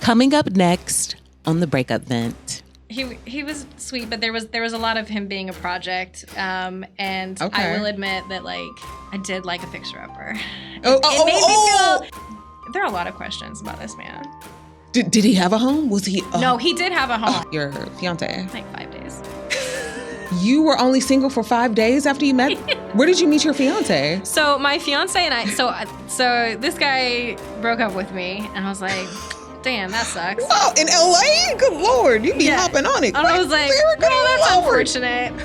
Coming up next on the Breakup Vent. He was sweet, but there was a lot of him being a project, and I will admit that I did like a fixer-upper. It made me feel. There are a lot of questions about this man. Did he have a home? Was he? No, he did have a home. Your fiance? 5 days. You were only single for 5 days after you met? Where did you meet your fiance? So my fiance and I. So this guy broke up with me, and I was like, damn, that sucks. Oh, in LA? Good Lord. You be hopping on it. And I was like, well, that's unfortunate.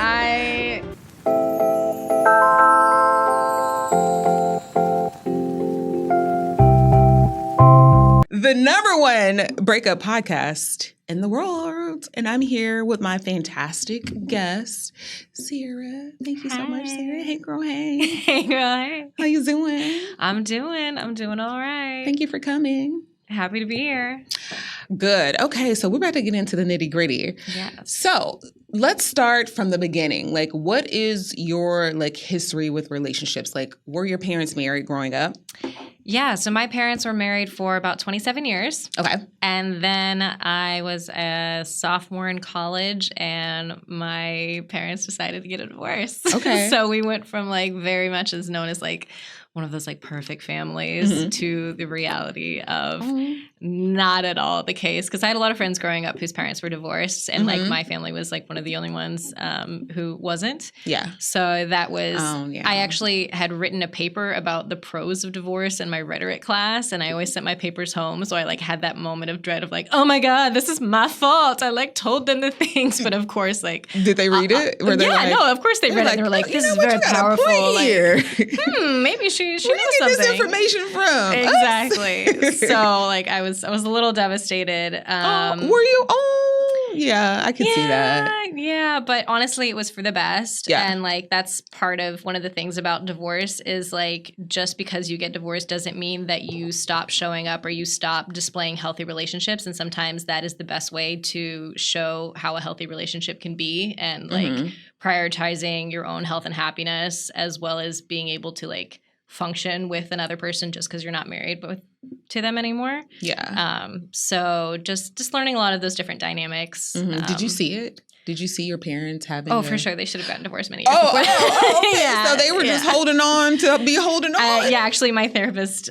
The number one breakup podcast in the world. And I'm here with my fantastic guest, Sarah. Thank you so much, Sarah. Hey, girl, hey. Hey, girl, hey. How you doing? I'm doing all right. Thank you for coming. Happy to be here. Good. Okay, so we're about to get into the nitty gritty. Yes. So let's start from the beginning. What is your history with relationships? Were your parents married growing up? Yeah, so my parents were married for about 27 years. Okay. And then I was a sophomore in college, and my parents decided to get a divorce. Okay. So we went from very much as known as one of those perfect families to the reality of not at all the case. Because I had a lot of friends growing up whose parents were divorced, and my family was one of the only ones who wasn't. Yeah. So that was, I actually had written a paper about the pros of divorce in my rhetoric class, and I always sent my papers home. So I had that moment of dread of oh my God, this is my fault. I told them the things, but of course Did they read it? Were they no, of course they read it. And they were this is very powerful. Maybe she knows something. Where you get this information from? Exactly. So I was a little devastated. Were you? Oh, yeah, I can see that. Yeah, but honestly, it was for the best. Yeah. And that's part of one of the things about divorce is just because you get divorced doesn't mean that you stop showing up or you stop displaying healthy relationships. And sometimes that is the best way to show how a healthy relationship can be, and prioritizing your own health and happiness, as well as being able to function with another person just because you're not married to them anymore. Yeah. So just learning a lot of those different dynamics. Did you see it? Did you see your parents having? Oh, for sure. They should have gotten divorced many years before. Okay. Yeah, so they were just holding on to be holding on. Yeah, actually, my therapist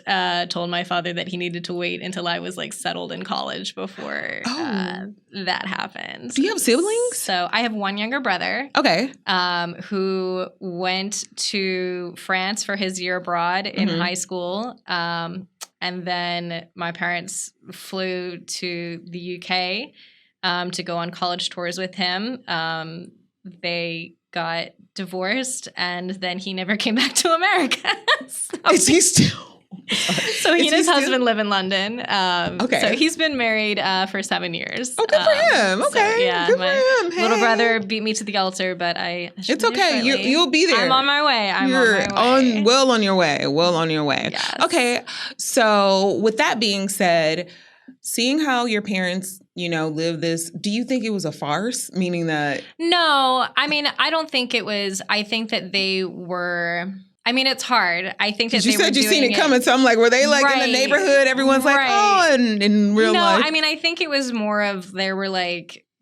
told my father that he needed to wait until I was settled in college before that happened. Do you have siblings? So I have one younger brother. Okay. Who went to France for his year abroad in high school. And then my parents flew to the UK to go on college tours with him. They got divorced, and then he never came back to America. Is he still? So he and his husband live in London. Okay. So he's been married for 7 years. Oh, good for him. Okay. So, yeah, good for him. Hey. Little brother beat me to the altar, but It's okay. You'll be there. I'm on my way. Well on your way. Well on your way. Yes. Okay. So with that being said, seeing how your parents, live this, do you think it was a farce? Meaning that... No. I mean, I don't think it was. I think that they were... I mean, it's hard. I think that you said you seen it coming, so I'm were they in the neighborhood? Everyone's in real life? No, I mean, I think it was more of they were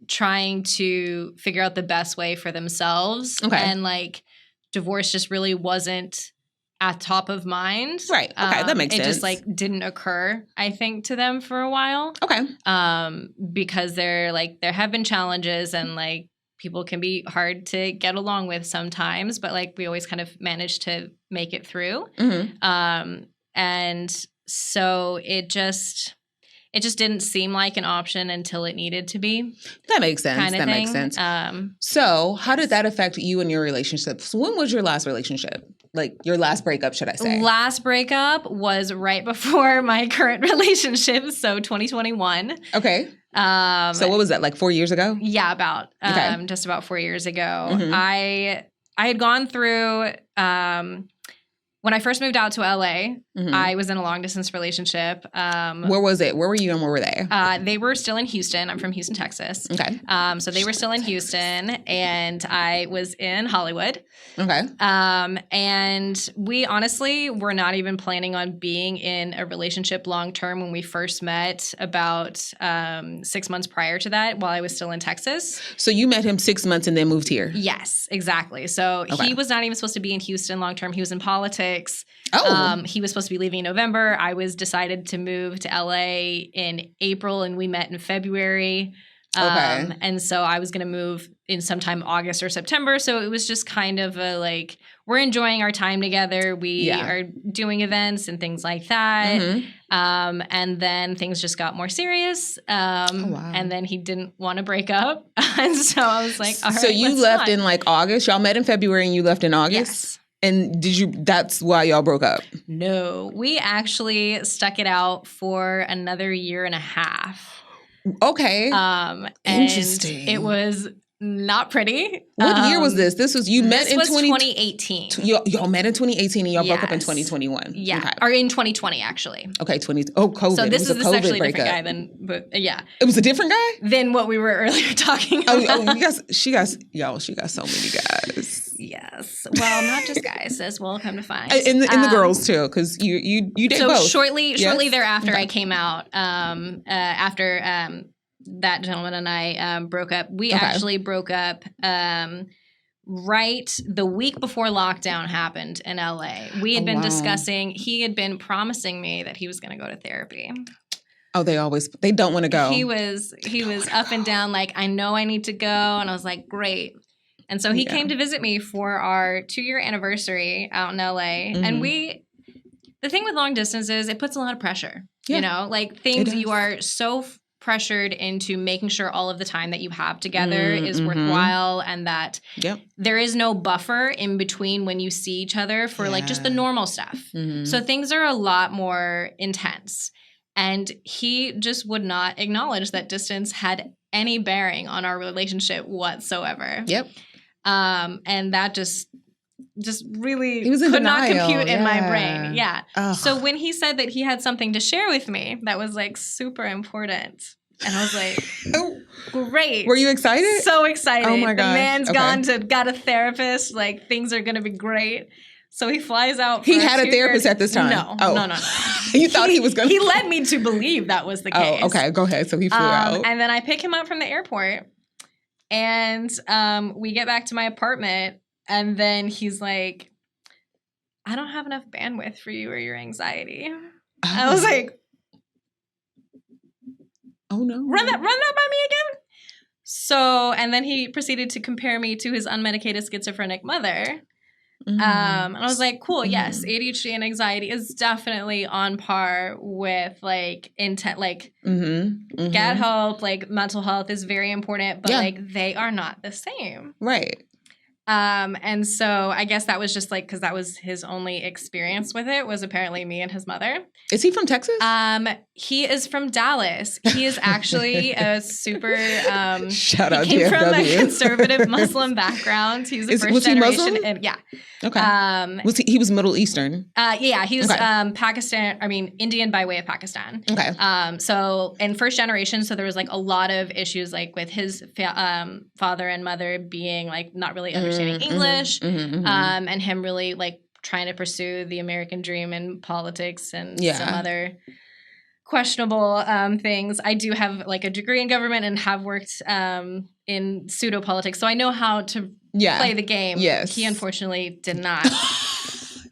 trying to figure out the best way for themselves. Okay. And divorce just really wasn't at top of mind. Right. Okay, that makes sense. It just didn't occur, I think, to them for a while. Okay. Because there have been challenges, and people can be hard to get along with sometimes, but we always kind of manage to make it through. And so it just didn't seem like an option until it needed to be. That makes sense. Kind of that thing. Makes sense. So how did that affect you and your relationships? When was your last relationship? Your last breakup, should I say? Last breakup was right before my current relationship, so 2021. Okay. So what was that, 4 years ago? Yeah, about just about 4 years ago. I had gone through When I first moved out to LA, I was in a long distance relationship. Where was it? Where were you and where were they? They were still in Houston. I'm from Houston, Texas. Okay. So they were still in Houston, and I was in Hollywood. Okay. And we honestly were not even planning on being in a relationship long term when we first met about 6 months prior to that while I was still in Texas. So you met him 6 months and then moved here? Yes, exactly. So he was not even supposed to be in Houston long term. He was in politics. He was supposed to be leaving in November. I was decided to move to LA in April, and we met in February. And so I was going to move in sometime August or September. So it was just kind of a like, we're enjoying our time together. We are doing events and things like that. And then things just got more serious. And then he didn't want to break up. And so I was like, all right. So you left in like August? Y'all met in February and you left in August? Yes. And that's why y'all broke up? No, we actually stuck it out for another year and a half. Okay. Interesting. It was not pretty. What year was this? This was, you met in 2018. Y'all met in 2018 and y'all broke up in 2021. Yeah. Okay. Or in 2020, actually. Okay, COVID. So this is actually a different breakup. guy than, but yeah. It was a different guy? Than what we were earlier talking about. She got so many guys. Yes. Well, not just guys, as we'll come to find. And the girls too, because you date both. So shortly thereafter, I came out. After that gentleman and I broke up. We actually broke up right the week before lockdown happened in LA. We had been discussing. He had been promising me that he was going to go to therapy. Oh, they don't want to go. He was up and down like, I know I need to go, and I was like, great. And so he came to visit me for our 2-year anniversary out in LA. And the thing with long distance is it puts a lot of pressure, you know, like things you are so pressured into making sure all of the time that you have together is worthwhile, and that there is no buffer in between when you see each other for like just the normal stuff. So things are a lot more intense. And he just would not acknowledge that distance had any bearing on our relationship whatsoever. Yep. And that just really could not compute in my brain. Yeah. Ugh. So when he said that he had something to share with me that was like super important, and I was like, great. Were you excited? So excited. Oh my gosh. The man's got a therapist. Like things are going to be great. So he flies out. He had a therapist at this time? No. You thought he was going to? He led me to believe that was the case. Oh, okay. Go ahead. So he flew out. And then I pick him up from the airport, and we get back to my apartment, and then he's like, I don't have enough bandwidth for you or your anxiety. I was like, oh no. Run that by me again. So, and then he proceeded to compare me to his unmedicated schizophrenic mother. And I was like, cool, yes, ADHD and anxiety is definitely on par with like intent, like get help, like mental health is very important, but like they are not the same. Right. And so I guess that was just like, because that was his only experience with it, was apparently me and his mother. Is he from Texas? He is from Dallas. He is actually a super shout out he came DFW. from a conservative Muslim background. He's a first generation. Muslim? Yeah. Okay. He was Middle Eastern? Yeah, he was Indian by way of Pakistan. Okay. So in first generation, so there was like a lot of issues like with his father and mother being like not really understanding English, and him really like trying to pursue the American dream in politics and some other questionable things. I do have like a degree in government and have worked in pseudo politics, so I know how to play the game. Yes. He unfortunately did not.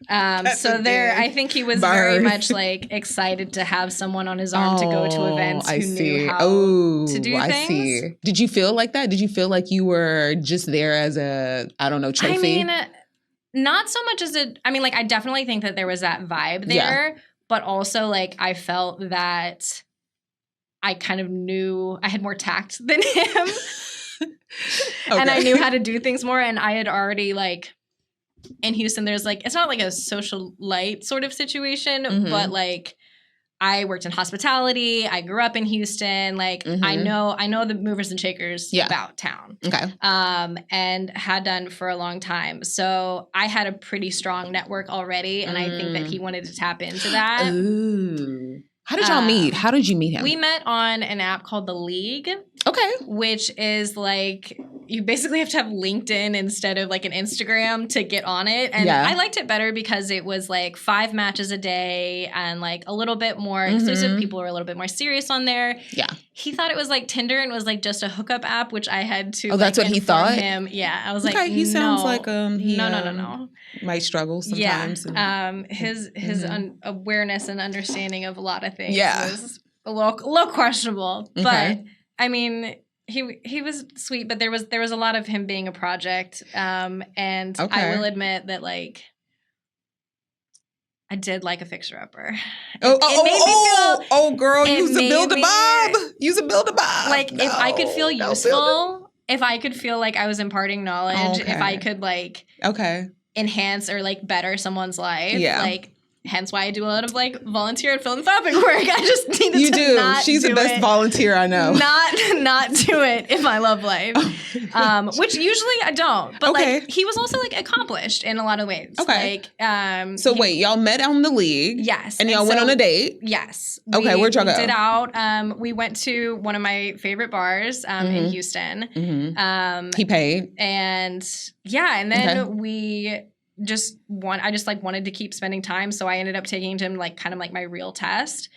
I think he was very much like excited to have someone on his arm to go to events who knew how to do things. I see. Did you feel like that? Did you feel like you were just there as a, I don't know, trophy? I mean, not so much as I definitely think that there was that vibe there, but also like I felt that I kind of knew I had more tact than him. And I knew how to do things more, and I had already like in Houston, there's like, it's not like a social light sort of situation, but like I worked in hospitality. I grew up in Houston. Like I know the movers and shakers about town. Okay. And had done for a long time. So I had a pretty strong network already, and I think that he wanted to tap into that. Ooh. How did y'all meet? How did you meet him? We met on an app called The League. Okay. Which is like, you basically have to have LinkedIn instead of like an Instagram to get on it. And I liked it better because it was like 5 matches a day and like a little bit more exclusive. People were a little bit more serious on there. Yeah. He thought it was like Tinder and was like just a hookup app, which I had to that's what he thought? him. Yeah. I was like, he sounds like he no. might struggle sometimes. Yeah. His awareness and understanding of a lot of things was a little questionable. Okay. But I mean, he was sweet, but there was a lot of him being a project. And I will admit that like I did like a fixer-upper. Girl, use a Build-A-Bob. Use a Build-A-Bob. Like, if I could feel useful, if I could feel like I was imparting knowledge, if I could, like, enhance or, like, better someone's life, like, hence why I do a lot of, like, volunteer and philanthropic work. I just needed you to do. not She's do the best it. volunteer I know. Not do it in my love life. Which usually I don't. But, like, he was also, like, accomplished in a lot of ways. Okay. Like, so wait, y'all met on The League. Yes. And y'all went on a date. Yes. Okay, where'd y'all go? We did out. We went to one of my favorite bars in Houston. He paid. And then we I just like wanted to keep spending time. So I ended up taking him like kind of like my real test,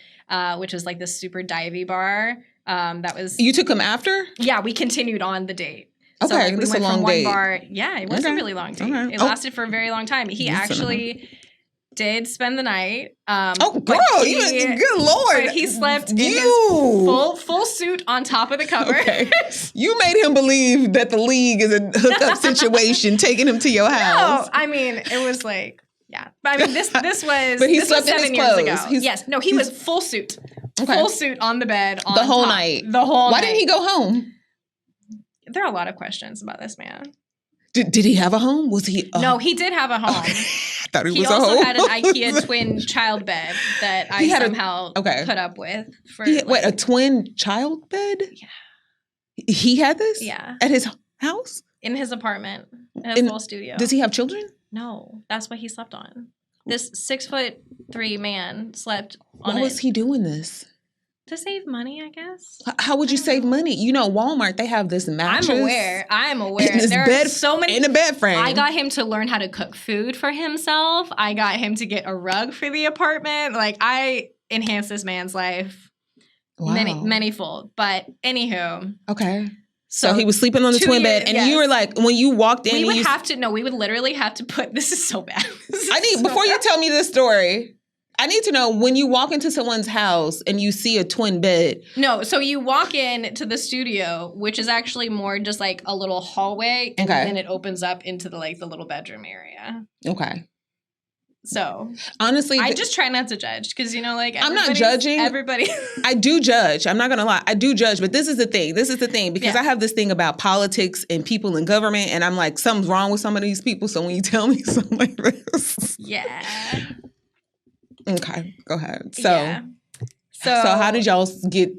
which was like this super divey bar. That was. You took him after? Yeah, we continued on the date. Okay, so, like, this is a long date. Bar, yeah, it was a really long date. It lasted for a very long time. He actually did spend the night. Girl, good Lord. But he slept in his full suit on top of the cover. Okay. You made him believe that The League is a hookup situation, taking him to your house. No, I mean, it was like, yeah. But I mean, this was but he slept was 7 in his years clothes. ago. He was full suit. Okay. Full suit on the bed. The whole night. Why didn't he go home? There are a lot of questions about this man. Did he have a home? Was he? No, he did have a home. Okay. I thought he was a home. He also had an IKEA twin child bed that I somehow put up with. Wait, a twin child bed? Yeah. He had this? Yeah. At his house? In his apartment. In his little studio. Does he have children? No. That's what he slept on. This 6'3" man slept on Why was he doing this? To save money, I guess. How would you save money? You know, Walmart, they have this mattress. I'm aware. In there are so many. In a bed frame. I got him to learn how to cook food for himself. I got him to get a rug for the apartment. Like, I enhanced this man's life many-fold. But anywho. Okay. So he was sleeping on the twin bed, and you were like, when you walked in. We would literally have to put, this is so bad. Before you tell me this story, I need to know, when you walk into someone's house and you see a twin bed. No, so you walk in to the studio, which is actually more just like a little hallway, and then it opens up into the little bedroom area. Okay. So honestly, I just try not to judge because I'm not judging everybody. I do judge. I'm not gonna lie. I do judge, but this is the thing. Because I have this thing about politics and people in government, and I'm like, something's wrong with some of these people. So when you tell me something like this, okay, go ahead. So how did y'all get?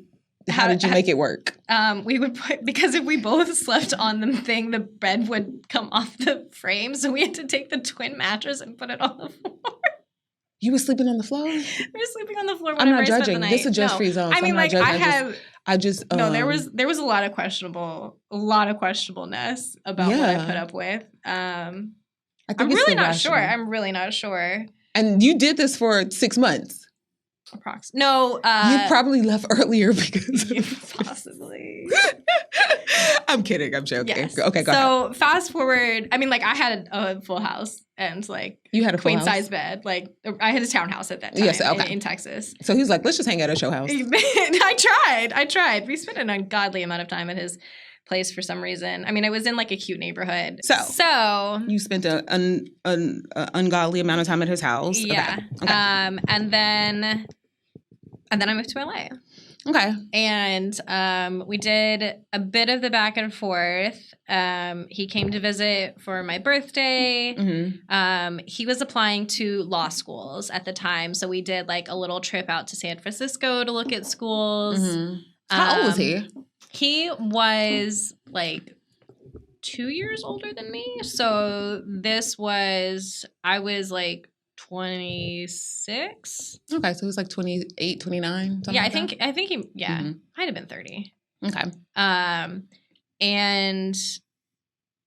How did you make it work? We would because if we both slept on the thing, the bed would come off the frame. So we had to take the twin mattress and put it on the floor. You were sleeping on the floor? We were sleeping on the floor. I'm not judging. This is a judge-free zone. I mean, like I just there was a lot of questionableness about what I put up with. I'm really not sure. And you did this for 6 months. No, you probably left earlier because possibly. I'm kidding. I'm joking. Yes. Okay, go ahead. So fast forward. I mean, I had a full house and you had a queen size bed. I had a townhouse at that time in Texas. So he was like, "Let's just hang out at your house." I tried. We spent an ungodly amount of time at his place for some reason. I mean, it was in a cute neighborhood. So you spent an ungodly amount of time at his house. Yeah. Okay. And then I moved to LA. Okay. And we did a bit of the back and forth. He came to visit for my birthday. Mm-hmm. He was applying to law schools at the time. So we did like a little trip out to San Francisco to look at schools. Mm-hmm. How old was he? He was like 2 years older than me. So I was like 26. Okay, so he was like 28, 29, something Yeah, like I think he Mhm. might have been 30. Okay. And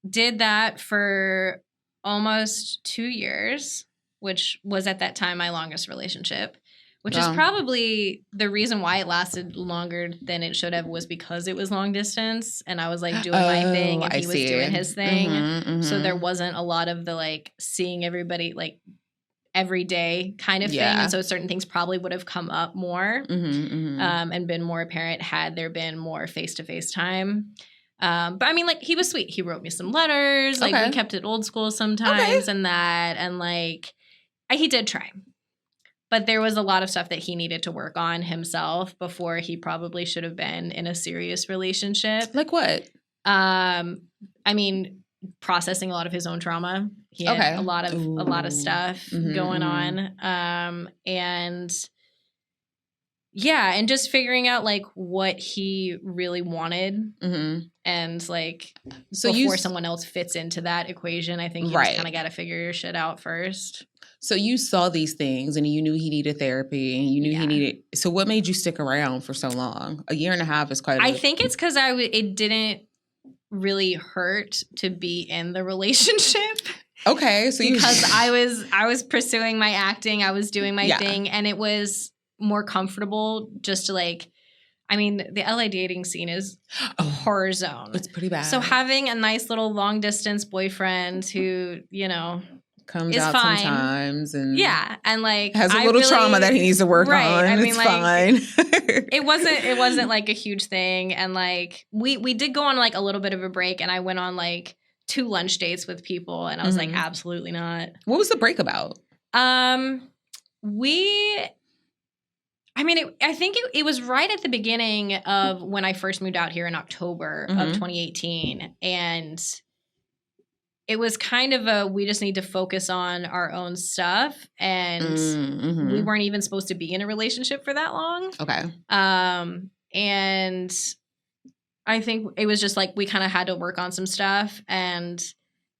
did that for almost 2 years, which was at that time my longest relationship, which is probably the reason why it lasted longer than it should have, was because it was long distance and I was like doing my thing and he was doing his thing. So there wasn't a lot of the like seeing everybody like every day kind of thing. And so certain things probably would have come up more and been more apparent had there been more face-to-face time. But I mean, like, he was sweet. He wrote me some letters. Like, we kept it old school sometimes and that. And, like, he did try. But there was a lot of stuff that he needed to work on himself before he probably should have been in a serious relationship. Like what? I mean, processing a lot of his own trauma. He had a lot of stuff going on. And yeah, and just figuring out like what he really wanted and like before someone else fits into that equation, I think you just kind of got to figure your shit out first. So you saw these things and you knew he needed therapy and you knew he needed. So what made you stick around for so long? A year and a half is quite. I think it's because it didn't really hurt to be in the relationship. Okay, so because I was pursuing my acting, I was doing my thing, and it was more comfortable just to like. I mean, the LA dating scene is a horror zone. It's pretty bad. So having a nice little long distance boyfriend who, you know, comes is out fine. Sometimes and and like has a little trauma that he needs to work on. I mean, it's like, fine. it wasn't like a huge thing, and like we did go on like a little bit of a break, and I went on like 2 lunch dates with people, and I was like, absolutely not. What was the break about? I think it was right at the beginning of when I first moved out here in October of 2018, and it was kind of we just need to focus on our own stuff, and we weren't even supposed to be in a relationship for that long. Okay. And I think it was just like we kind of had to work on some stuff, and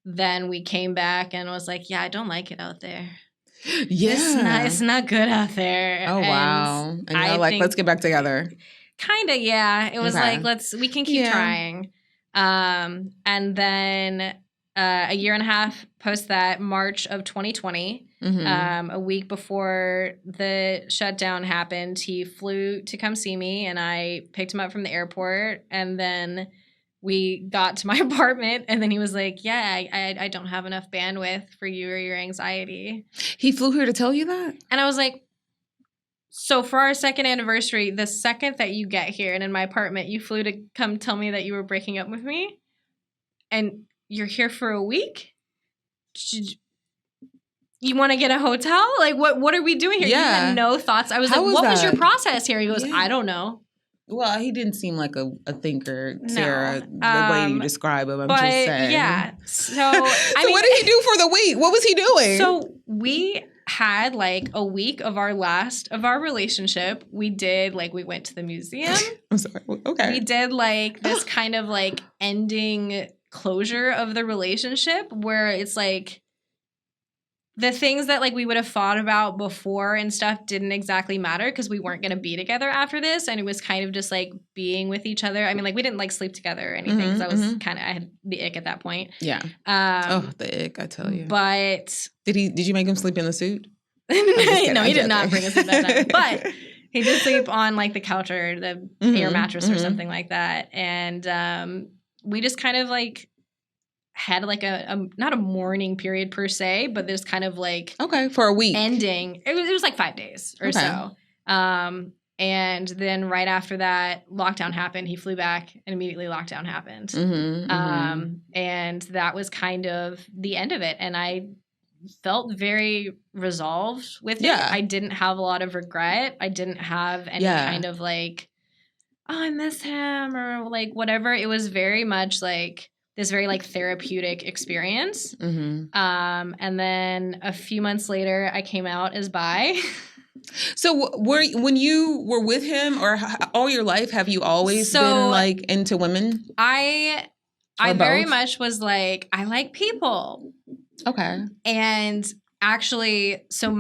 then we came back and was like, yeah, I don't like it out there. Yeah. It's not good out there. Oh, wow. And you're like, let's get back together. Kind of, yeah. It was like, we can keep trying. And then a year and a half post that, March of 2020, a week before the shutdown happened, he flew to come see me, and I picked him up from the airport, and then we got to my apartment, and then he was like, yeah, I don't have enough bandwidth for you or your anxiety. He flew here to tell you that? And I was like, so for our 2nd anniversary, the second that you get here and in my apartment, you flew to come tell me that you were breaking up with me? And you're here for a week? You want to get a hotel? Like, what are we doing here? Yeah. You had no thoughts. I was like, what was your process here? He goes, I don't know. Well, he didn't seem like a thinker, Sarah, the way you describe him. I'm just saying. Yeah. So, what did he do for the week? What was he doing? So we had like a week of our relationship. We did like, we went to the museum. I'm sorry. Okay. We did like this kind of like ending closure of the relationship where it's like, the things that like we would have thought about before and stuff didn't exactly matter because we weren't going to be together after this, and it was kind of just like being with each other. I mean, like we didn't like sleep together or anything because I was I had the ick at that point. Yeah. The ick, I tell you. But did you make him sleep in the suit? No, he did not bring us in that time. But he did sleep on like the couch or the air mattress or something like that, and we just kind of like had like a not a mourning period per se, but there's kind of like for a week ending. It was like 5 days or so. And then right after that, lockdown happened. He flew back, and immediately lockdown happened. And that was kind of the end of it. And I felt very resolved with it. I didn't have a lot of regret. I didn't have any kind of like oh, I miss him or like whatever. It was very much like this very like therapeutic experience. Mm-hmm. And then a few months later, I came out as bi. So when you were with him or all your life, have you always been like into women? I very much was like, I like people. Okay. And actually, so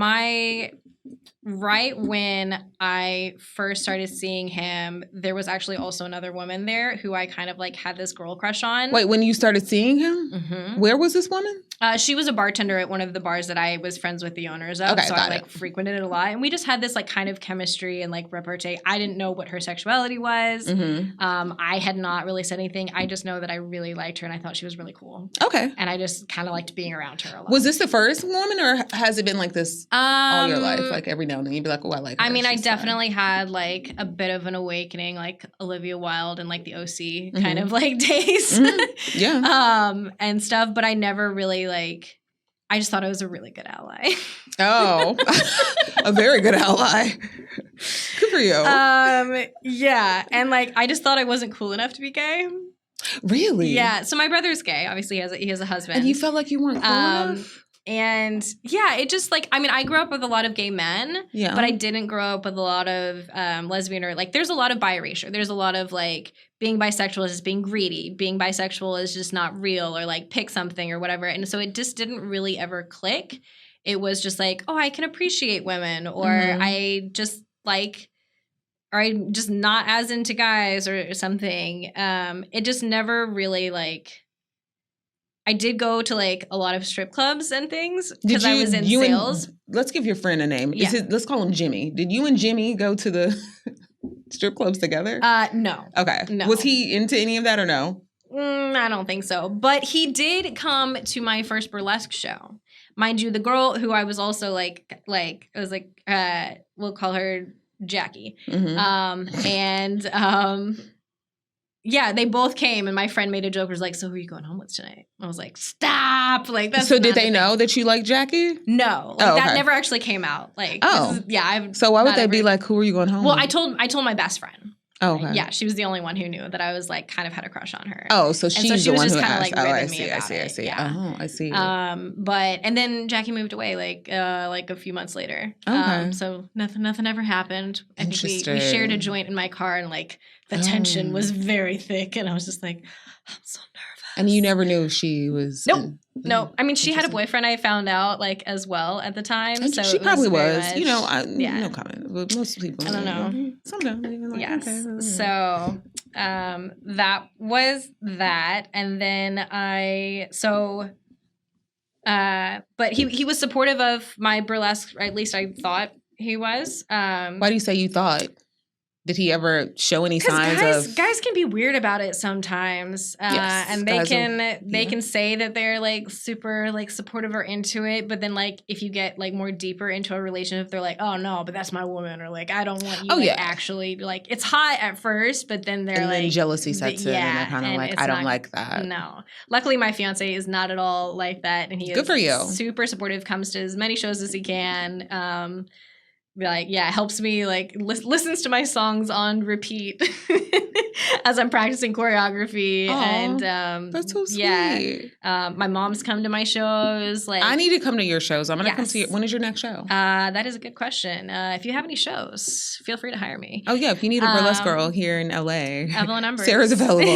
right when I first started seeing him, there was actually also another woman there who I kind of like had this girl crush on. Wait, when you started seeing him? Mm-hmm. Where was this woman? She was a bartender at one of the bars that I was friends with the owners of. Okay, so I like frequented it a lot. And we just had this like kind of chemistry and like repartee. I didn't know what her sexuality was. Mm-hmm. I had not really said anything. I just know that I really liked her and I thought she was really cool. Okay. And I just kind of liked being around her a lot. Was this the first woman or has it been like this all your life? Like every now and then you'd be like, oh, I like her. I mean, I definitely had like a bit of an awakening, like Olivia Wilde and like the OC kind of like days. Mm-hmm. Yeah. And stuff. But I never really like, I just thought I was a really good ally. Oh, a very good ally. Good for you. Yeah. And like, I just thought I wasn't cool enough to be gay. Really? Yeah. So my brother's gay. Obviously, he has a husband. And you felt like you weren't cool enough? And yeah, it just like, I mean, I grew up with a lot of gay men, but I didn't grow up with a lot of lesbian or like, there's a lot of bi-erasure. There's a lot of like being bisexual is just being greedy. Being bisexual is just not real or like pick something or whatever. And so it just didn't really ever click. It was just like, oh, I can appreciate women or I just like, or I'm just not as into guys or something. It just never really like, I did go to like a lot of strip clubs and things because I was in sales. Let's give your friend a name. Yeah. Let's call him Jimmy. Did you and Jimmy go to the strip clubs together? No. Okay. No. Was he into any of that or no? I don't think so. But he did come to my first burlesque show. Mind you, the girl who I was also like it was like, we'll call her Jackie. Mm-hmm. Yeah, they both came, and my friend made a joke. Was like, "So who are you going home with tonight?" I was like, "Stop!" Like, that's so. Did they know that you like Jackie? No, like, that never actually came out. Like, so why would they be like, "Who are you going home?" Well, with? I told my best friend. Oh, okay. Yeah, she was the only one who knew that I was like kind of had a crush on her. Oh, so she's the one who asked. Like, I see. Yeah. Oh, I see. And then Jackie moved away like a few months later. Okay. So nothing ever happened. I think we shared a joint in my car and like the tension was very thick and I was just like, I'm so nervous. And you never knew she was. Nope. No, I mean she had a boyfriend. I found out like as well at the time. So she probably was. Much, no comment. But most people. I don't know. Sometimes. Like, yes. Okay. So that was that, and then but he was supportive of my burlesque. Or at least I thought he was. Why do you say you thought? Did he ever show any signs of? Guys can be weird about it sometimes, yes, and they can say that they're like super like supportive or into it, but then like if you get like more deeper into a relationship, they're like, oh no, but that's my woman, or like I don't want you actually like it's hot at first, but then they're then jealousy sets in, and they're kind of like I don't like that. No, luckily my fiance is not at all like that, and he is good for you. Super supportive, comes to as many shows as he can. Like, yeah, helps me, like, listens to my songs on repeat as I'm practicing choreography. Aww, and that's so sweet. Yeah. My mom's come to my shows. Like, I need to come to your shows. I'm going to come see it. When is your next show? That is a good question. If you have any shows, feel free to hire me. Oh, yeah. If you need a burlesque girl here in LA, Evelyn Numbers. Sarah's available.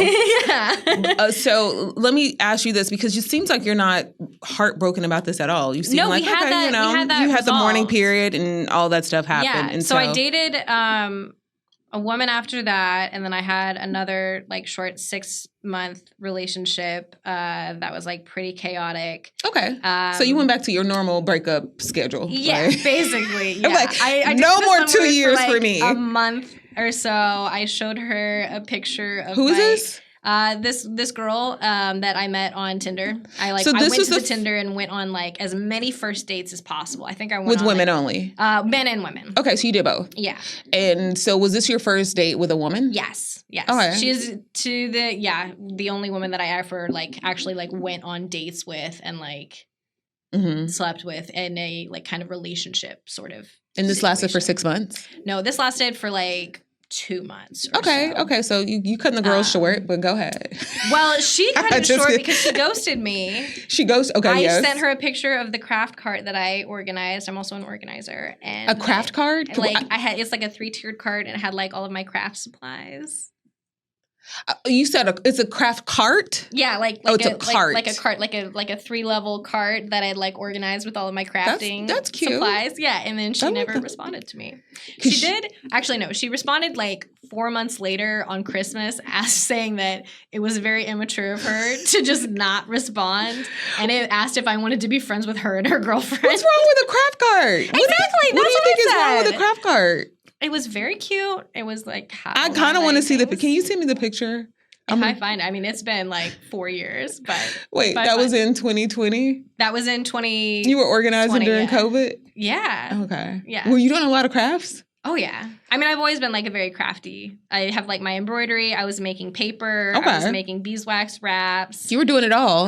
Yeah. So let me ask you this, because it seems like you're not heartbroken about this at all. You seem like, we had that, you had the mourning period and all that stuff happened. Yeah. And so I dated a woman after that, and then I had another like short 6-month relationship that was like pretty chaotic. Okay. So you went back to your normal breakup schedule. Yeah, right? Basically. Yeah. Like, I no more 2 years for me. A month or so. I showed her a picture of Who is this? This girl that I met on Tinder. I went to the Tinder and went on like as many first dates as possible. I think I went with on, women like, only. Men and women. Okay, so you did both. Yeah. And so was this your first date with a woman? Yes. Okay. She is the only woman that I ever like actually like went on dates with and like slept with in a like kind of relationship sort of. And this lasted for 6 months? No, this lasted for like 2 months. Or Okay. so. Okay. So you cutting the girl short, but go ahead. Well, she cut it Just short kidding. because she ghosted me. She goes. Okay. I yes. sent her a picture of the craft cart that I organized. I'm also an organizer. And A craft card? Like I had, it's like a 3-tiered cart, and it had like all of my craft supplies. You said it's a craft cart? Yeah, like it's a cart. like a cart, like a 3-level cart that I'd like organized with all of my crafting that's cute. supplies. Yeah, and then she never responded to me. She did actually no. She responded like 4 months later on Christmas, saying that it was very immature of her to just not respond, and it asked if I wanted to be friends with her and her girlfriend. What's wrong with a craft cart? Exactly. What do you think is wrong with a craft cart? It was very cute. It was like I kind of want to see the. Can you send me the picture? I find it. I mean, it's been like 4 years, but wait, that was in 2020. That was in 20. You were organizing during COVID. Yeah. Okay. Yeah. Were you doing a lot of crafts? Oh yeah. I mean, I've always been like a very crafty. I have like my embroidery. I was making paper. Okay. I was making beeswax wraps. You were doing it all.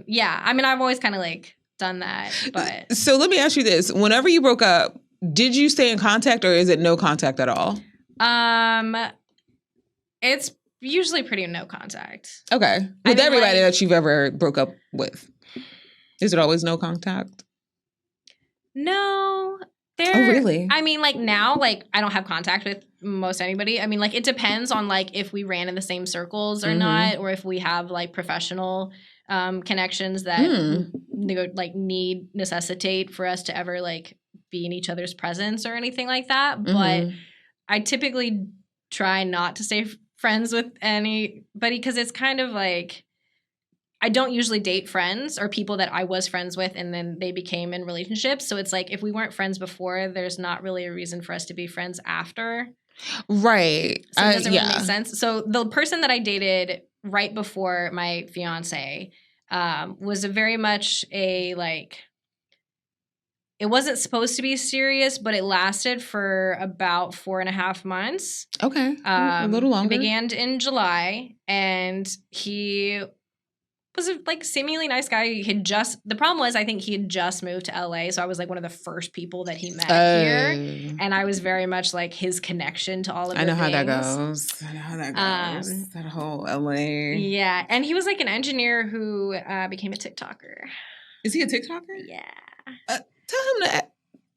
Yeah. I mean, I've always kind of like done that. But so let me ask you this: whenever you broke up, did you stay in contact, or is it no contact at all? It's usually pretty no contact. Okay. With everybody that you've ever broke up with, is it always no contact? No. Oh, really? I mean, like now, like I don't have contact with most anybody. I mean, like it depends on like if we ran in the same circles or not, or if we have like professional connections that like necessitate for us to ever like be in each other's presence or anything like that. But I typically try not to stay friends with anybody because it's kind of like I don't usually date friends or people that I was friends with and then they became in relationships. So it's like if we weren't friends before, there's not really a reason for us to be friends after. Right. So it doesn't really make sense. So the person that I dated right before my fiance was a very much a like it wasn't supposed to be serious, but it lasted for about 4.5 months. Okay. A little longer. It began in July, and he was a like seemingly nice guy. The problem was I think he had just moved to LA, so I was like one of the first people that he met here. And I was very much like his connection to all of the things. I know how that goes. That whole LA. Yeah. And he was like an engineer who became a TikToker. Is he a TikToker? Yeah. Tell him that,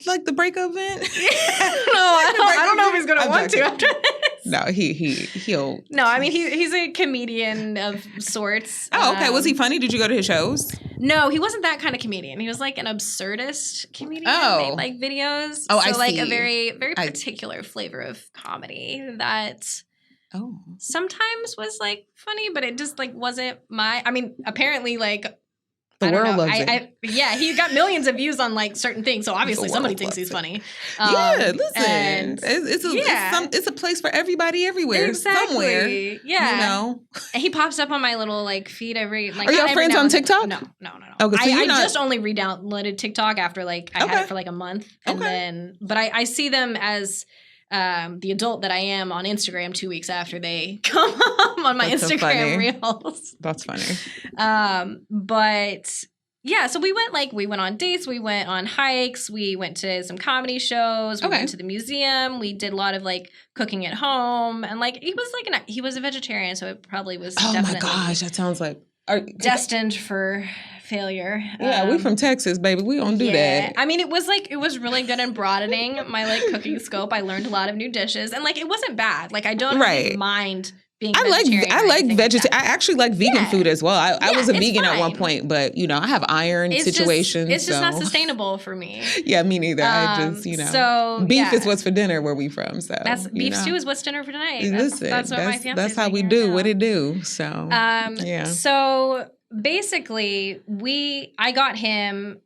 like the breakup event. No, I don't know if he's gonna want to after this. No, he'll. No, I mean he's a comedian of sorts. Oh, okay. Was he funny? Did you go to his shows? No, he wasn't that kind of comedian. He was like an absurdist comedian. Oh, made, like videos. Oh, so, I like see. A very very particular flavor of comedy that. Oh. Sometimes was like funny, but it just like wasn't my. I mean, apparently like. The world loves it. Yeah, he got millions of views on like certain things, so obviously somebody thinks he's funny. Yeah, listen, it's a place for everybody everywhere, somewhere. Yeah, you know. And he pops up on my little like feed every. Like, are y'all friends on TikTok? No. Okay, so I just only re-downloaded TikTok after like I had it for like a month, and then but I see them as. The adult that I am on Instagram 2 weeks after they come on my Instagram reels. That's funny. But yeah, so we went on dates, we went on hikes, we went to some comedy shows, we went to the museum, we did a lot of like cooking at home, and like he was a vegetarian, so it probably was definitely my gosh, that sounds like destined for failure. Yeah, we from Texas, baby. We don't do that. I mean, it was really good in broadening my like cooking scope. I learned a lot of new dishes, and like it wasn't bad. Like I don't really mind being. I like vegetarian. I actually like vegan food as well. I was a vegan at one point, but you know I have iron situations. It's just not sustainable for me. Yeah, me neither. I just so beef is what's for dinner where we from. So beef stew is what's dinner for tonight. Listen, that's what my fiance. That's how we do what it do. So yeah. So. Basically, I got him,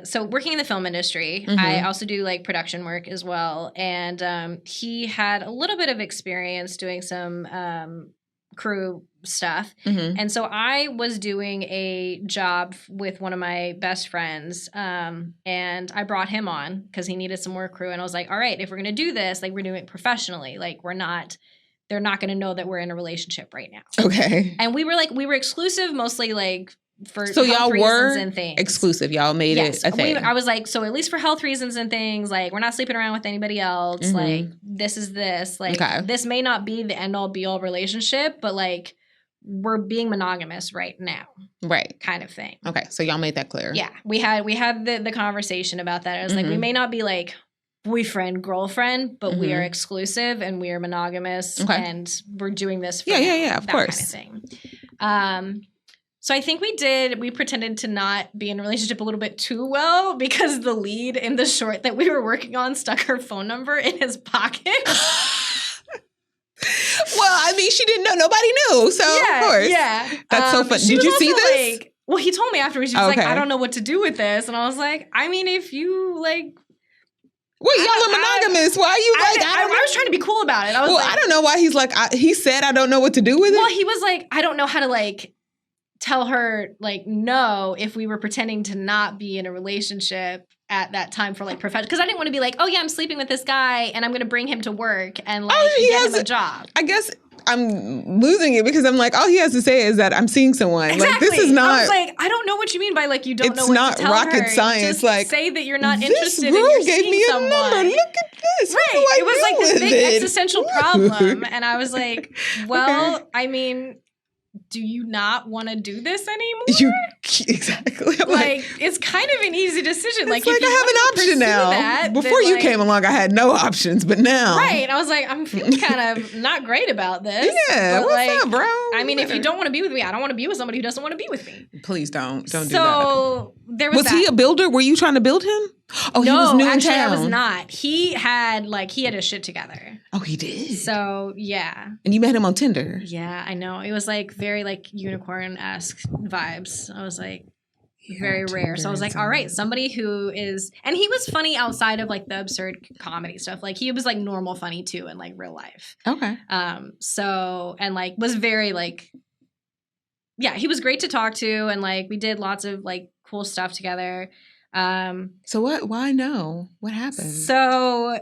so working in the film industry, I also do like production work as well. And he had a little bit of experience doing some crew stuff. And so I was doing a job with one of my best friends. And I brought him on because he needed some more crew. And I was like, all right, if we're going to do this, like we're doing it professionally. Like they're not going to know that we're in a relationship right now. Okay. And we were exclusive, mostly like for So health y'all reasons were and things. exclusive. Y'all made it a thing. I was like, so at least for health reasons and things, like we're not sleeping around with anybody else. Mhm. Like this is this. Like this may not be the end all be all relationship, but like we're being monogamous right now. Right. Kind of thing. Okay. So y'all made that clear. Yeah. We had the conversation about that. I was like, we may not be like boyfriend, girlfriend, but we are exclusive and we are monogamous and we're doing this for of course. Kind of thing. So I think we pretended to not be in a relationship a little bit too well because the lead in the short that we were working on stuck her phone number in his pocket. Well, I mean, she didn't know. Nobody knew. So, of course. Yeah. That's so fun. Did you see this? Like, well, he told me afterwards. He was like, I don't know what to do with this. And I was like, I mean, if you like... Wait, y'all are monogamous. Why are you like... I was trying to be cool about it. I was I don't know why he's like... he said, I don't know what to do with it. Well, he was like, I don't know how to like... tell her like no if we were pretending to not be in a relationship at that time for like professional, because I didn't want to be like, oh yeah, I'm sleeping with this guy and I'm going to bring him to work and like get him a job. I guess I'm losing it because I'm like, all he has to say is that I'm seeing someone. Exactly. Like this is not. I was like, I don't know what you mean by like you don't know what to tell her. It's not rocket science. Just like say that you're not interested in your gave me a someone. number. Look at this. Right. It was like this big existential problem, and I was like, well, I mean, do you not want to do this anymore? Exactly. Like it's kind of an easy decision. Like if I have an option now. Before you came along, I had no options, but now. Right. I was like, I'm feeling kind of not great about this. Yeah. What's up, bro? I mean, if you don't want to be with me, I don't want to be with somebody who doesn't want to be with me. Please don't do that. So there was he a builder? Were you trying to build him? Oh, no, he was new actually, in town. I was not. He had his shit together. Oh, he did. So yeah. And you met him on Tinder. Yeah, I know. It was like very like unicorn-esque vibes. I was like very rare. So I was like, all right, somebody who is, and he was funny outside of like the absurd comedy stuff. Like he was like normal funny too in like real life. Okay. So and like was very like, yeah, he was great to talk to, and like we did lots of like cool stuff together. So why no? What happened? So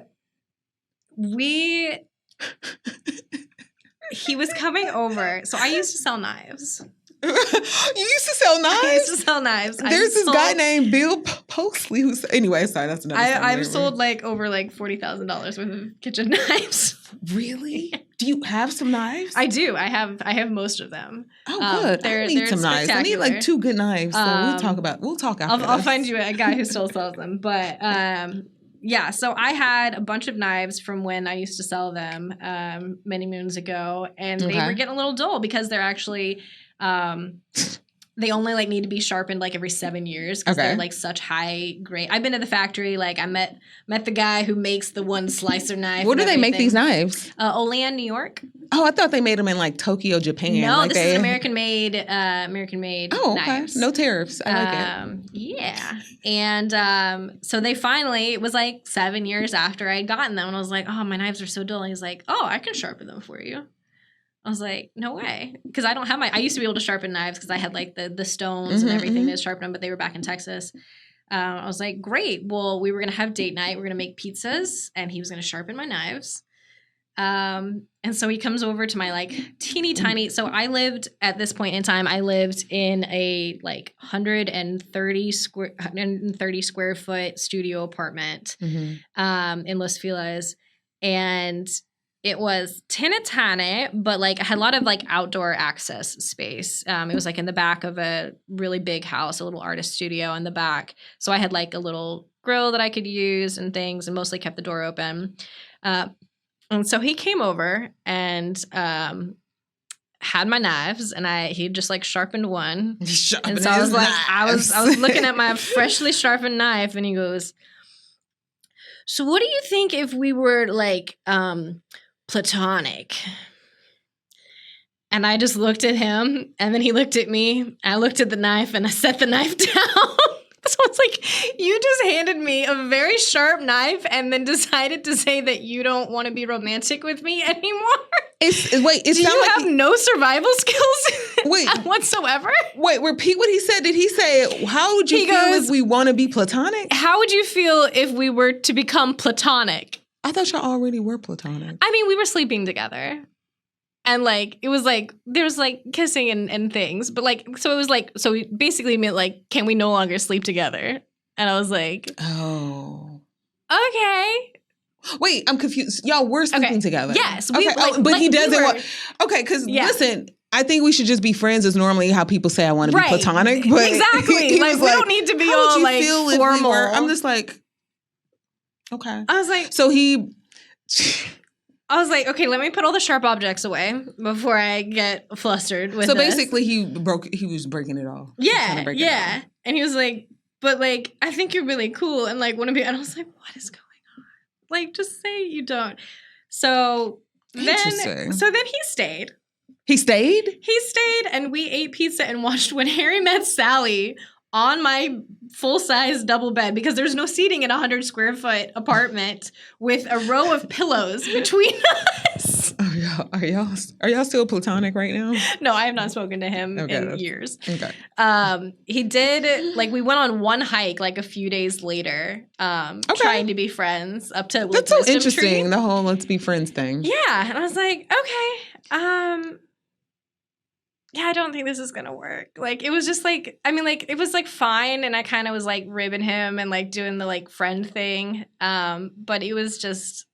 he was coming over. So I used to sell knives. You used to sell knives? I used to sell knives. There's this guy named Bill Postley who's anyway, sorry, that's another story. I've sold like over like $40,000 worth of kitchen knives. Really? Do you have some knives? I do. I have most of them. Oh, good. I need some knives. I need like 2 good knives. So we'll talk after I'll find you a guy who still sells them. But yeah, so I had a bunch of knives from when I used to sell them many moons ago, and they were getting a little dull because they're actually they only like need to be sharpened like every 7 years because they're like such high grade. I've been to the factory. Like I met the guy who makes the one slicer knife. Where do they make these knives? Olean, New York. Oh, I thought they made them in like Tokyo, Japan. No, like this is American made. Oh, okay. Knives. No tariffs. I like it. Yeah, and so they finally. It was like 7 years after I had gotten them, and I was like, "Oh, my knives are so dull." And he's like, "Oh, I can sharpen them for you." I was like, no way. Because I don't have I used to be able to sharpen knives because I had like the stones and everything to sharpen them, but they were back in Texas. I was like, great. Well, we were going to have date night. We're going to make pizzas and he was going to sharpen my knives. And so he comes over to my like teeny tiny. So I lived at this point in time, I lived in a like 130 square foot studio apartment in Los Feliz. And it was tiny, but like I had a lot of like outdoor access space. It was like in the back of a really big house, a little artist studio in the back. So I had like a little grill that I could use and things, and mostly kept the door open. And so he came over and had my knives, and he just like sharpened one. And so I was like, I was looking at my freshly sharpened knife, and he goes, "So what do you think if we were like platonic?" And I just looked at him, and then he looked at me. I looked at the knife, and I set the knife down. So it's like, you just handed me a very sharp knife and then decided to say that you don't want to be romantic with me anymore? Do you have no survival skills whatsoever? Wait, repeat what he said. Did he say, how would you feel if we want to be platonic? How would you feel if we were to become platonic? I thought y'all already were platonic. I mean, we were sleeping together. And like it was like there's like kissing and things, but like so it was like so we basically meant like can we no longer sleep together? And I was like, oh, okay. wait, I'm confused. Y'all were sleeping together. Yes, okay. But he doesn't want. Okay, because listen, I think we should just be friends. Is normally how people say I want to be platonic. But exactly, he like was we don't need to be all like formal. I'm just like, okay. I was like, so he. I was like, okay, let me put all the sharp objects away before I get flustered with So this. basically, he was breaking it off. Yeah, yeah. And he was like, but like, I think you're really cool and like want to be. And I was like, what is going on? Like, just say you don't. So then he stayed. He stayed? He stayed, and we ate pizza and watched When Harry Met Sally on my full-size double bed because there's no seating in a 100-square-foot apartment with a row of pillows between us. Are y'all still platonic right now? No, I have not spoken to him in years. Okay. He did, like, we went on one hike, like, a few days later, trying to be friends up to, like, that's so interesting, tree. The whole let's be friends thing. Yeah, and I was like, okay, yeah, I don't think this is gonna work. Like, it was just like, I mean, like, it was like fine, and I kind of was like ribbing him and like doing the like friend thing. But it was just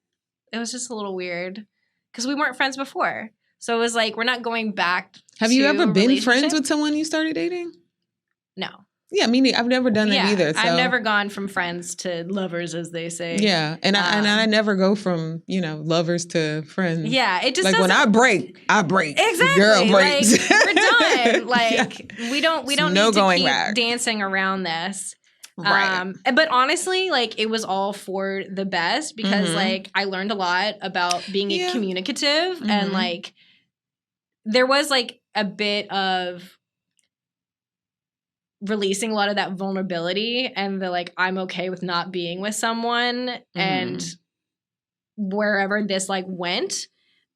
a little weird because we weren't friends before. So it was like we're not going back. Have you ever been friends with someone you started dating? No. Yeah, I've never done that either. So. I've never gone from friends to lovers, as they say. Yeah, and I never go from lovers to friends. Yeah, it just like when I break. Exactly, girl breaks. Like, we're done. Like we don't need to keep back. dancing around this. Right. But honestly, like it was all for the best because like I learned a lot about being communicative and like there was like a bit of releasing a lot of that vulnerability and the like I'm okay with not being with someone and wherever this like went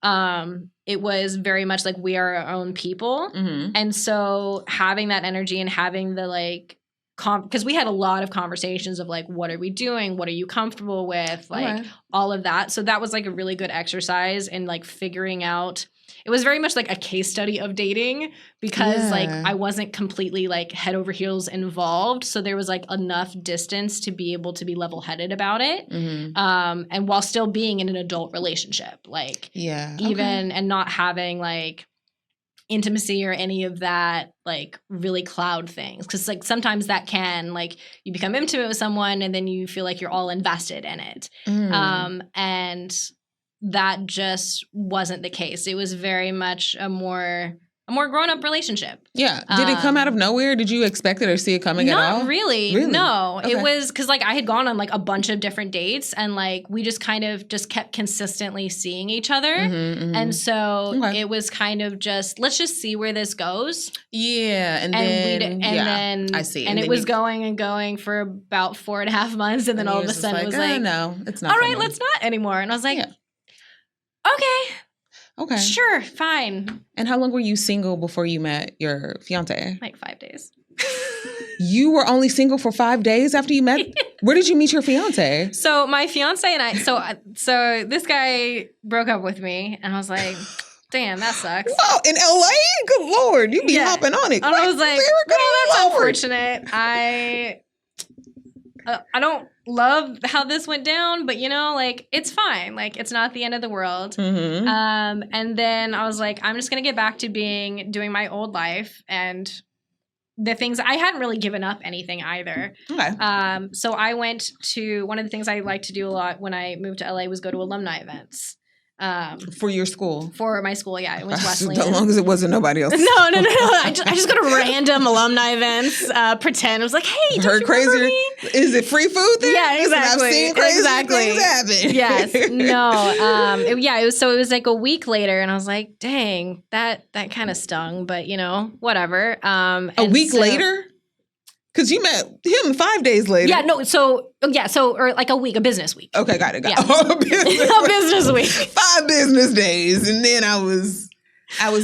it was very much like we are our own people and so having that energy and having the like because we had a lot of conversations of like what are we doing, what are you comfortable with, like all of that. So that was like a really good exercise in like figuring out. It was very much like a case study of dating because like I wasn't completely like head over heels involved. So there was like enough distance to be able to be level-headed about it. And while still being in an adult relationship, like even and not having like intimacy or any of that like really cloud things. Cause like sometimes that can like you become intimate with someone and then you feel like you're all invested in it. And that just wasn't the case. It was very much a more grown-up relationship. Yeah. Did it come out of nowhere? Did you expect it or see it coming at all? Not really. No. Okay. It was because like I had gone on like a bunch of different dates and like we just kind of just kept consistently seeing each other. And so it was kind of just, let's just see where this goes. Yeah. And then I see. And it was going and going for about 4.5 months. And then all of a sudden it was like, no, it's not. All right, let's not anymore. And I was like, okay, sure, fine. And how long were you single before you met your fiance? Like 5 days. You were only single for 5 days after you met? Where did you meet your fiance? So my fiance and I, so this guy broke up with me, and I was like, damn, that sucks. Wow, in LA? Good Lord, you be hopping on it. And I was like, well, that's unfortunate. I don't love how this went down, but like it's fine. Like it's not the end of the world. And then I was like, I'm just gonna get back to doing my old life and the things I hadn't really given up anything either. Okay. So I went to one of the things I like to do a lot when I moved to LA was go to alumni events. For your school? For my school, yeah. I went to Wesleyan. As long as it wasn't nobody else. No. I just go to random alumni events, pretend. I was like, hey, heard crazier. Is it free food there? Yeah, exactly. I've seen crazy things happen. Yes. No. It was like a week later, and I was like, dang, that kind of stung, but whatever. A week later? Because you met him 5 days later. Yeah, no, or like a business week. Okay, got it. Yeah. A business week. 5 business days, and then I was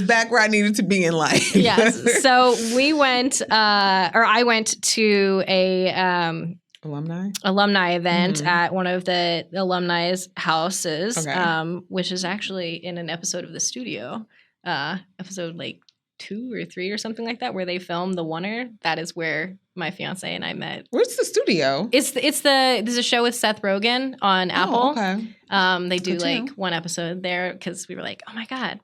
back where I needed to be in life. Yes. So we went, I went to a alumni event at one of the alumni's houses, which is actually in an episode of The Studio. episode like 2 or 3 or something like that, where they filmed the Oneer. That is where my fiance and I met. Where's the studio? There's a show with Seth Rogen on Apple. Oh, okay. They do like one episode there because we were like, oh my God.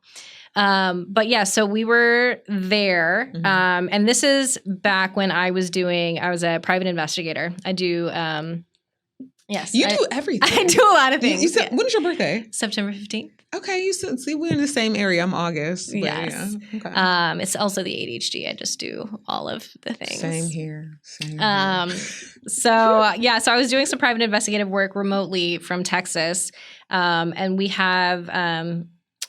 But yeah, so we were there. And this is back when I was a private investigator. I do, yes. You do everything. I do a lot of things. You said, when is your birthday? September 15th. Okay, you said, see, we're in the same area. I'm August. Yes. Yeah. Okay. It's also the ADHD. I just do all of the things. Same here. So I was doing some private investigative work remotely from Texas. And we have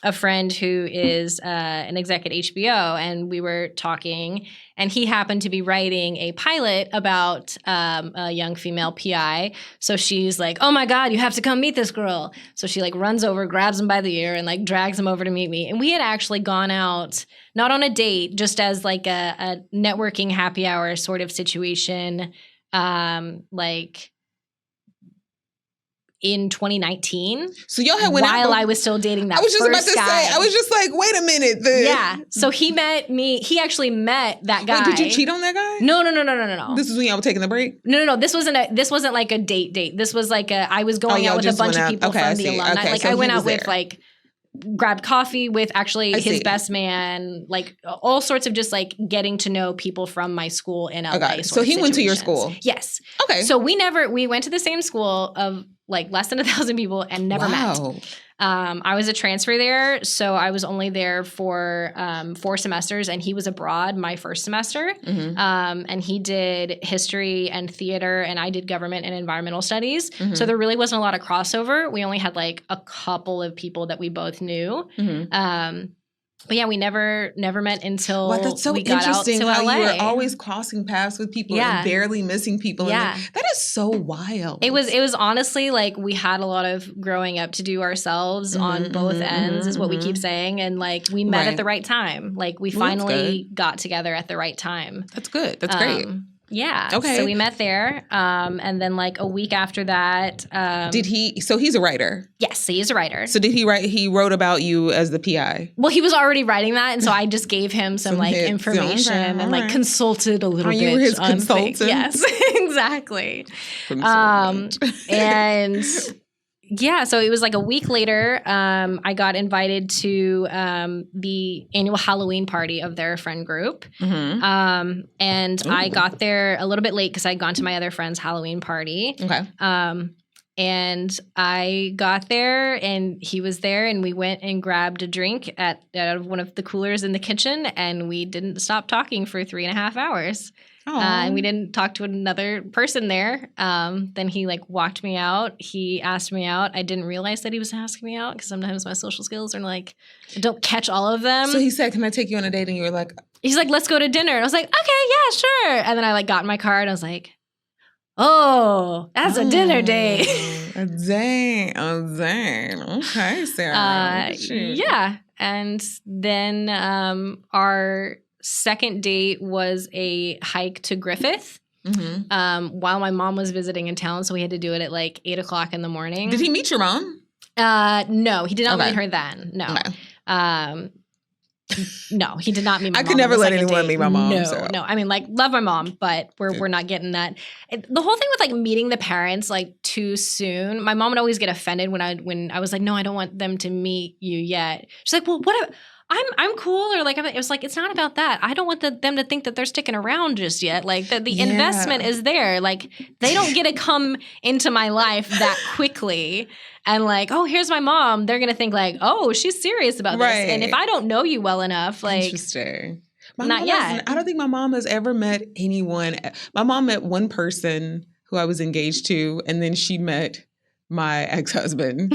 a friend who is an exec at HBO, and we were talking, and he happened to be writing a pilot about a young female PI. So she's like, oh my God, you have to come meet this girl. So she like runs over, grabs him by the ear, and like drags him over to meet me. And we had actually gone out, not on a date, just as like a networking happy hour sort of situation, like in 2019. So y'all had went out while I was still dating that I was just first about to guy. say, I was just like, wait a minute. Yeah. So he met me. He actually met that guy. Wait, did you cheat on that guy? No. This is when y'all were taking the break? No. This wasn't like a date. This was like I was going out with a bunch of people from the alumni. Okay, like so I went out there. with like grabbed coffee with actually his best man, like all sorts of just like getting to know people from my school in LA. Okay. So he went to your school? Yes. Okay. So we went to the same school of like less than 1,000 people and never met. I was a transfer there, so I was only there for 4 semesters, and he was abroad my first semester. And he did history and theater, and I did government and environmental studies. So there really wasn't a lot of crossover. We only had like a couple of people that we both knew. But yeah, we never met until that's so we got out to interesting how LA. you were always crossing paths with people and barely missing people. Yeah. And that is so wild. It was honestly like we had a lot of growing up to do ourselves on both ends is what we keep saying. And like we met at the right time. Like we finally got together at the right time. That's good. That's great. Yeah. Okay. So we met there. And then like a week after that. So he's a writer? Yes, he is a writer. So did he wrote about you as the PI? Well, he was already writing that. And so I just gave him some like information and like consulted a little bit. You were his consultant? Yes, exactly. And yeah, so it was like a week later, I got invited to the annual Halloween party of their friend group. And I got there a little bit late because I'd gone to my other friend's Halloween party. Okay. And I got there and he was there and we went and grabbed a drink out of one of the coolers in the kitchen and we didn't stop talking for 3.5 hours. And we didn't talk to another person there. Then he like walked me out. He asked me out. I didn't realize that he was asking me out because sometimes my social skills are like, I don't catch all of them. So he said, can I take you on a date? And you were like, he's like, let's go to dinner. And I was like, okay, yeah, sure. And then I like got in my car and I was like, oh, that's a dinner date. Dang. Okay, Sarah. Yeah. And then our second date was a hike to Griffith while my mom was visiting in town. So we had to do it at like 8:00 in the morning. Did he meet your mom? No, he did not meet her then. No. Okay. No, he did not meet my mom. I could never let anyone meet my mom. No. I mean, like, love my mom, but we're not getting that. The whole thing with like meeting the parents like too soon. My mom would always get offended when I was like, no, I don't want them to meet you yet. She's like, well, what? I'm cool, or like it was like it's not about that. I don't want them to think that they're sticking around just yet. Like the investment is there. Like they don't get to come into my life that quickly. And like, oh, here's my mom. They're gonna think like, oh, she's serious about this. And if I don't know you well enough, like, interesting. Not yet. I don't think my mom has ever met anyone. My mom met one person who I was engaged to, and then she met my ex-husband,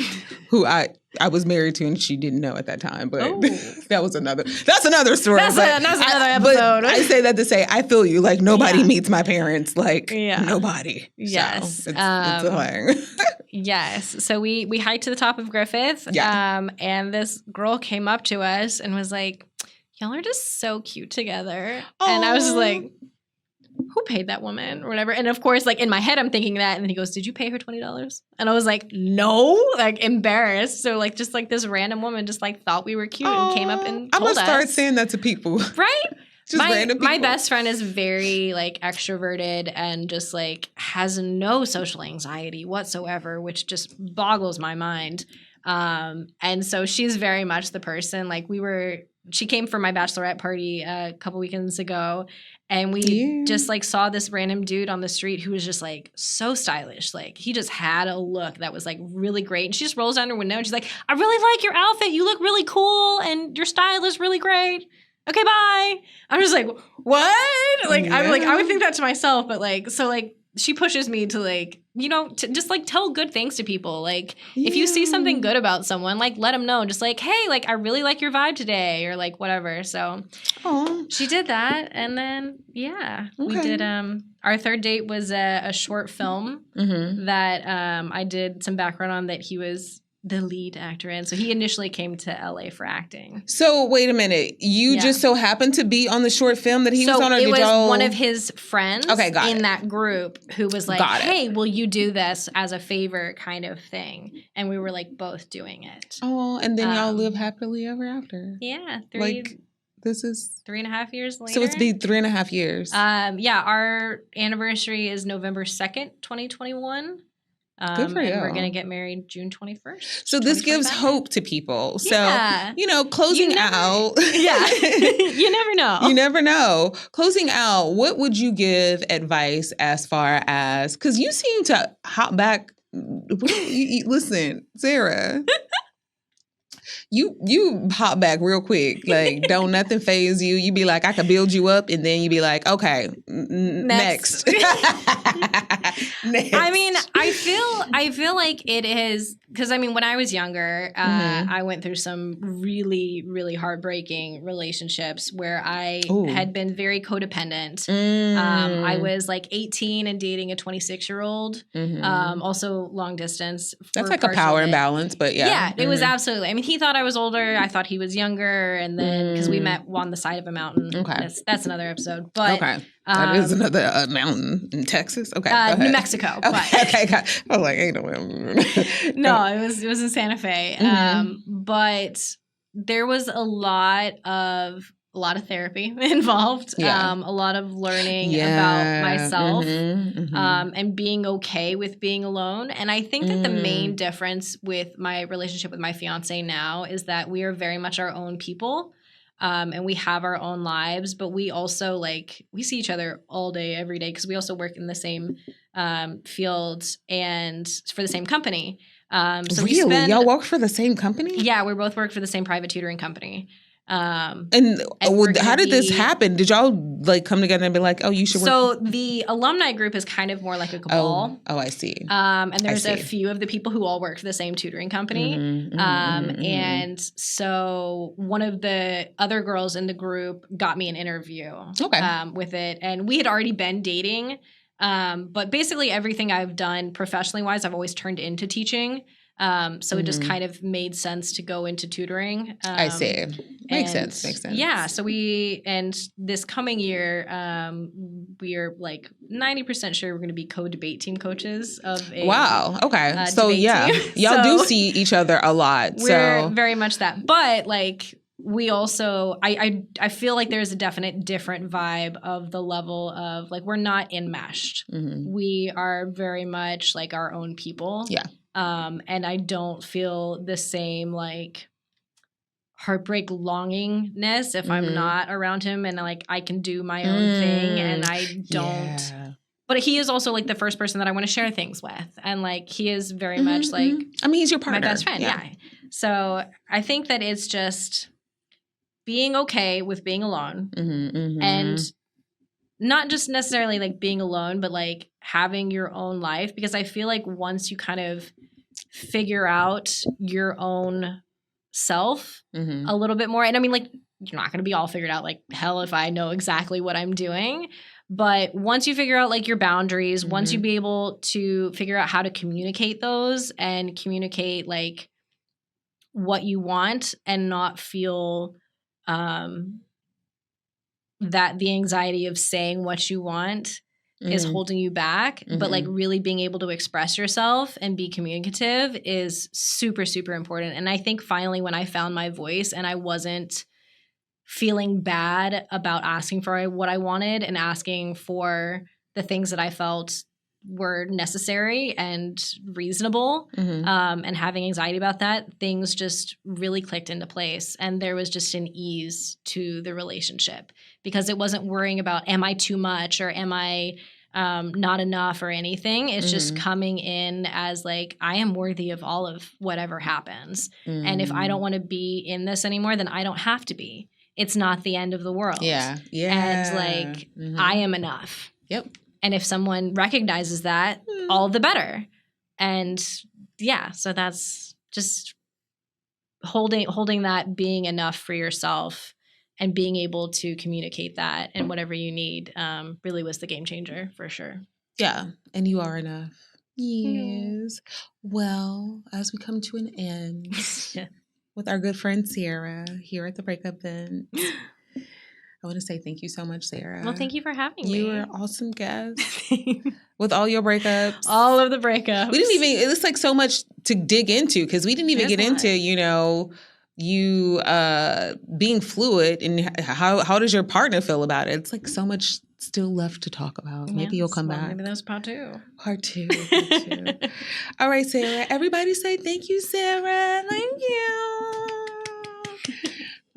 who I was married to, and she didn't know at that time. But that's another story. That's another episode. But I say that to say I feel you. Like nobody meets my parents. Like nobody. Yes. So it's annoying. Yes. So we hiked to the top of Griffith. And this girl came up to us and was like, y'all are just so cute together. Aww. And I was like, who paid that woman or whatever? And of course, like in my head, I'm thinking that. And then he goes, did you pay her $20? And I was like, no, like embarrassed. So like, just like this random woman just like thought we were cute and came up and I'm told gonna start us. saying that to people. Right? Just random people. My best friend is very like extroverted and just like has no social anxiety whatsoever, which just boggles my mind. And so she's very much the person like she came for my bachelorette party a couple weekends ago, and we just like saw this random dude on the street who was just like so stylish. Like he just had a look that was like really great. And she just rolls down her window and she's like, I really like your outfit. You look really cool and your style is really great. Okay, bye. I'm just like, what? Like, I'm like, I would think that to myself, but like, so like, she pushes me to like, you know, to just like tell good things to people. Like, if you see something good about someone, like, let them know. Just like, hey, like, I really like your vibe today, or like whatever. So, she did that, and then we did. Our third date was a short film that I did some background on that he was the lead actor in. So he initially came to LA for acting. So wait a minute. You just so happened to be on the short film that he was on? Or it was one of his friends in that group who was like, hey, will you do this as a favor kind of thing? And we were like both doing it. Oh, and then y'all live happily ever after. Yeah. This is 3.5 years later. So it's been 3.5 years. Our anniversary is November 2nd, 2021. Good for you. And we're going to get married June 21st. So this gives hope to people. So, you know, closing out. Yeah. You never know. You never know. Closing out, what would you give advice as far as, because you seem to hop back. Listen, Sarah. You hop back real quick. Like, don't nothing phase you. You be like, I could build you up, and then you be like, okay, next. Next. I mean, I feel like it is, because I mean, when I was younger, I went through some really, really heartbreaking relationships where I had been very codependent. I was like 18 and dating a 26-year-old, also long distance. That's like a power imbalance, but yeah. Yeah, it was absolutely. I mean, he thought I was older. I thought he was younger. And then, because we met on the side of a mountain. Okay. That's another episode. But that is another mountain in Texas. Okay. New Mexico. Okay. I was like, ain't no. No, it was in Santa Fe. But there was a lot of therapy involved. A lot of learning about myself, and being okay with being alone. And I think that the main difference with my relationship with my fiance now is that we are very much our own people. And we have our own lives, but we also we see each other all day, every day, because we also work in the same field and for the same company. So really? Y'all work for the same company? Yeah, we both work for the same private tutoring company. And how did this happen? Did y'all come together and be like, oh, you should work? So the alumni group is kind of more like a cabal. Oh, I see. And there's a few of the people who all work for the same tutoring company. And so one of the other girls in the group got me an interview with it. And we had already been dating. But basically everything I've done professionally wise, I've always turned into teaching. So it just kind of made sense to go into tutoring. I see. Makes sense. Yeah. So this coming year, we are like 90% sure we're going to be co-debate team coaches of a wow. Okay. So yeah, y'all do see each other a lot. We're very much that. But we also, I feel like there's a definite different vibe of the level of we're not enmeshed. We are very much our own people. Yeah. And I don't feel the same heartbreak longingness if I'm not around him, and I can do my own thing, and I don't. Yeah. But he is also the first person that I want to share things with, and he is very much I mean, he's your partner, my best friend. Yeah. So I think that it's just being okay with being alone, and not just necessarily being alone, but having your own life, because I feel once you kind of figure out your own self a little bit more, and I mean you're not going to be all figured out hell if I know exactly what I'm doing, but once you figure out your boundaries, once you be able to figure out how to communicate those and communicate what you want and not feel that the anxiety of saying what you want is holding you back, but like really being able to express yourself and be communicative is super, super important. And I think finally when I found my voice and I wasn't feeling bad about asking for what I wanted and asking for the things that I felt were necessary and reasonable, and having anxiety about that, things just really clicked into place. And there was just an ease to the relationship because it wasn't worrying about, am I too much or am I not enough or anything. It's just coming in as like, I am worthy of all of whatever happens. And if I don't want to be in this anymore, then I don't have to be. It's not the end of the world. Yeah. And like, I am enough. Yep. And if someone recognizes that, all the better. And yeah, so that's just holding that being enough for yourself and being able to communicate that and whatever you need really was the game changer for sure. Yeah. And you are enough. Yes. Well, as we come to an end with our good friend Sarah here at the Breakup event, I want to say thank you so much, Sarah. Well, thank you for having me. You were an awesome guest with all your breakups. All of the breakups. We didn't even, it's like so much to dig into because we didn't even get into, you know, you being fluid and how does your partner feel about it? It's like so much still left to talk about. Maybe you'll come back. Maybe that's part two. Part two. All right, Sarah. Everybody say thank you, Sarah. Thank you.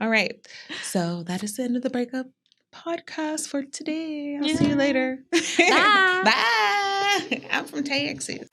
All right. So that is the end of the Breakup podcast for today. I'll see you later. Bye. Bye. I'm from Texas.